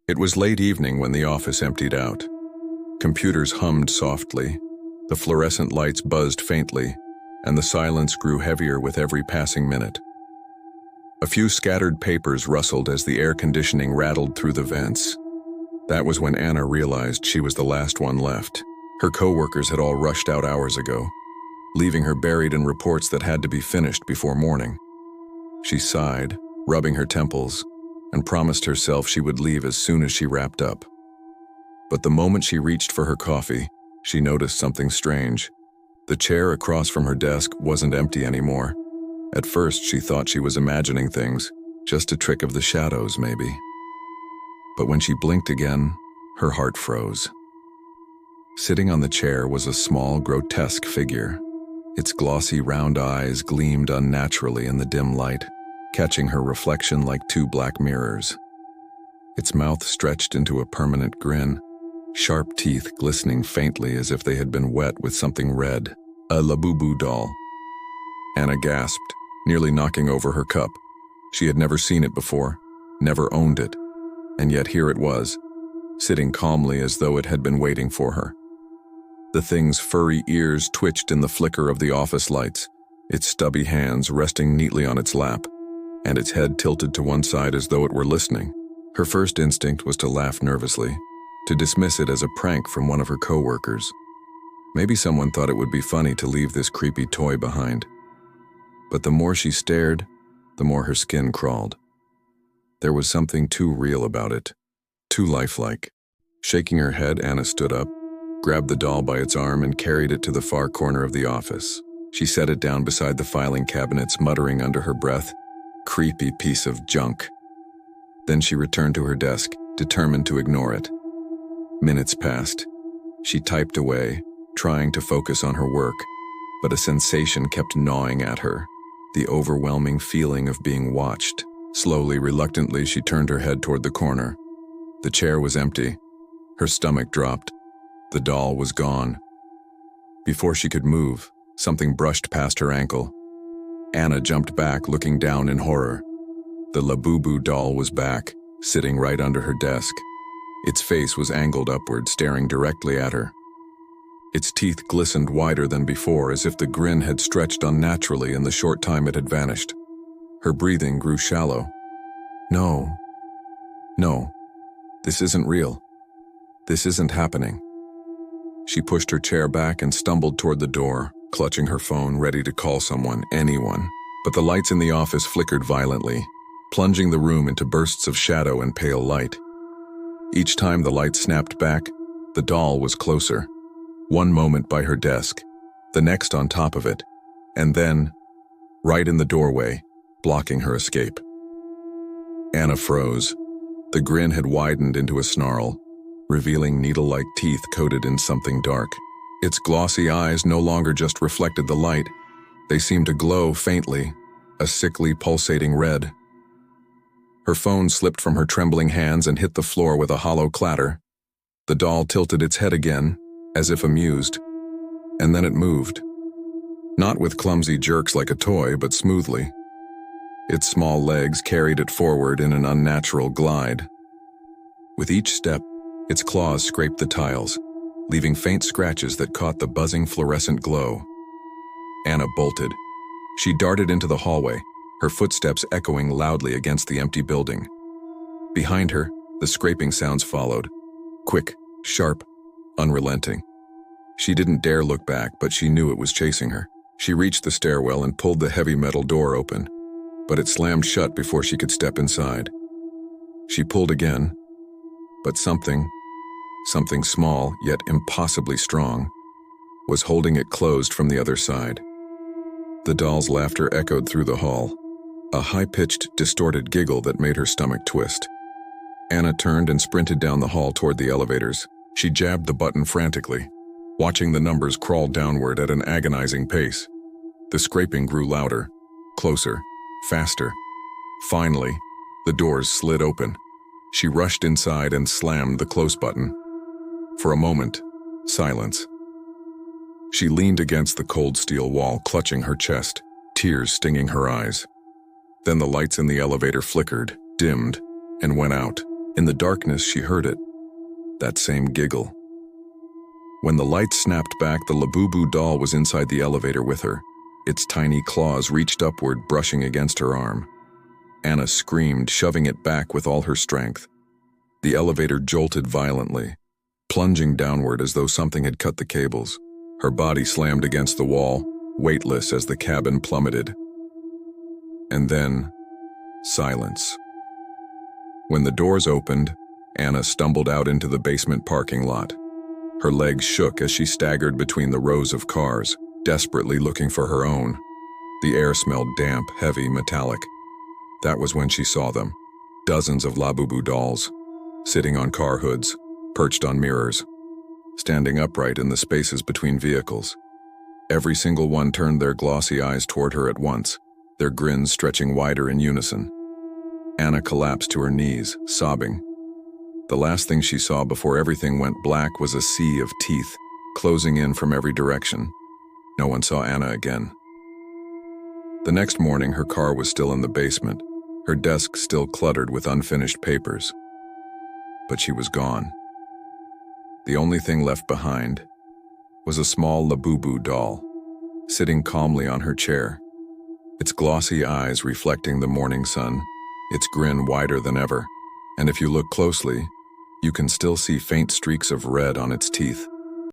It was late evening when the office emptied out. Computers hummed softly, the fluorescent lights buzzed faintly, and the silence grew heavier with every passing minute. A few scattered papers rustled as the air conditioning rattled through the vents. That was when Anna realized she was the last one left. Her coworkers had all rushed out hours ago, leaving her buried in reports that had to be finished before morning. She sighed, rubbing her temples, and promised herself she would leave as soon as she wrapped up. But the moment she reached for her coffee, she noticed something strange. The chair across from her desk wasn't empty anymore. At first, she thought she was imagining things, just a trick of the shadows, maybe. But when she blinked again, her heart froze. Sitting on the chair was a small, grotesque figure. Its glossy, round eyes gleamed unnaturally in the dim light, catching her reflection like two black mirrors. Its mouth stretched into a permanent grin, sharp teeth glistening faintly as if they had been wet with something red. A Labubu Doll. Anna gasped, nearly knocking over her cup. She had never seen it before, never owned it, and yet here it was, sitting calmly as though it had been waiting for her. The thing's furry ears twitched in the flicker of the office lights, its stubby hands resting neatly on its lap, and its head tilted to one side as though it were listening. Her first instinct was to laugh nervously, to dismiss it as a prank from one of her coworkers. Maybe someone thought it would be funny to leave this creepy toy behind. But the more she stared, the more her skin crawled. There was something too real about it, too lifelike. Shaking her head, Anna stood up, grabbed the doll by its arm and carried it to the far corner of the office. She set it down beside the filing cabinets, muttering under her breath, "Creepy piece of junk." Then she returned to her desk, determined to ignore it. Minutes passed. She typed away, trying to focus on her work, but a sensation kept gnawing at her, the overwhelming feeling of being watched. Slowly, reluctantly, she turned her head toward the corner. The chair was empty. Her stomach dropped. The doll was gone. Before she could move, something brushed past her ankle. Anna jumped back, looking down in horror. The Labubu doll was back, sitting right under her desk. Its face was angled upward, staring directly at her. Its teeth glistened wider than before, as if the grin had stretched unnaturally in the short time it had vanished. Her breathing grew shallow. No, this isn't real. This isn't happening. She pushed her chair back and stumbled toward the door, clutching her phone, ready to call someone, anyone. But the lights in the office flickered violently, plunging the room into bursts of shadow and pale light. Each time the light snapped back, the doll was closer. One moment by her desk, the next on top of it, and then, right in the doorway, blocking her escape. Anna froze. The grin had widened into a snarl, revealing needle-like teeth coated in something dark. Its glossy eyes no longer just reflected the light. They seemed to glow faintly, a sickly, pulsating red. Her phone slipped from her trembling hands and hit the floor with a hollow clatter. The doll tilted its head again, as if amused, and then it moved. Not with clumsy jerks like a toy, but smoothly. Its small legs carried it forward in an unnatural glide. With each step, its claws scraped the tiles, leaving faint scratches that caught the buzzing fluorescent glow. Anna bolted. She darted into the hallway, her footsteps echoing loudly against the empty building. Behind her, the scraping sounds followed, quick, sharp, unrelenting. She didn't dare look back, but she knew it was chasing her. She reached the stairwell and pulled the heavy metal door open, but it slammed shut before she could step inside. She pulled again, but something small, yet impossibly strong, was holding it closed from the other side. The doll's laughter echoed through the hall, a high-pitched, distorted giggle that made her stomach twist. Anna turned and sprinted down the hall toward the elevators. She jabbed the button frantically, watching the numbers crawl downward at an agonizing pace. The scraping grew louder, closer, faster. Finally, the doors slid open. She rushed inside and slammed the close button. For a moment, silence. She leaned against the cold steel wall, clutching her chest, tears stinging her eyes. Then the lights in the elevator flickered, dimmed, and went out, In the darkness, she heard it, that same giggle. When the lights snapped back, the Labubu doll was inside the elevator with her. Its tiny claws reached upward, brushing against her arm. Anna screamed, shoving it back with all her strength. The elevator jolted violently, plunging downward as though something had cut the cables. Her body slammed against the wall, weightless as the cabin plummeted. And then, silence. When the doors opened, Anna stumbled out into the basement parking lot. Her legs shook as she staggered between the rows of cars, desperately looking for her own. The air smelled damp, heavy, metallic. That was when she saw them. Dozens of Labubu dolls, sitting on car hoods, perched on mirrors, standing upright in the spaces between vehicles. Every single one turned their glossy eyes toward her at once, their grins stretching wider in unison. Anna collapsed to her knees, sobbing. The last thing she saw before everything went black was a sea of teeth, closing in from every direction. No one saw Anna again. The next morning, her car was still in the basement, her desk still cluttered with unfinished papers. But she was gone. The only thing left behind was a small Labubu doll, sitting calmly on her chair, its glossy eyes reflecting the morning sun, its grin wider than ever, and if you look closely, you can still see faint streaks of red on its teeth.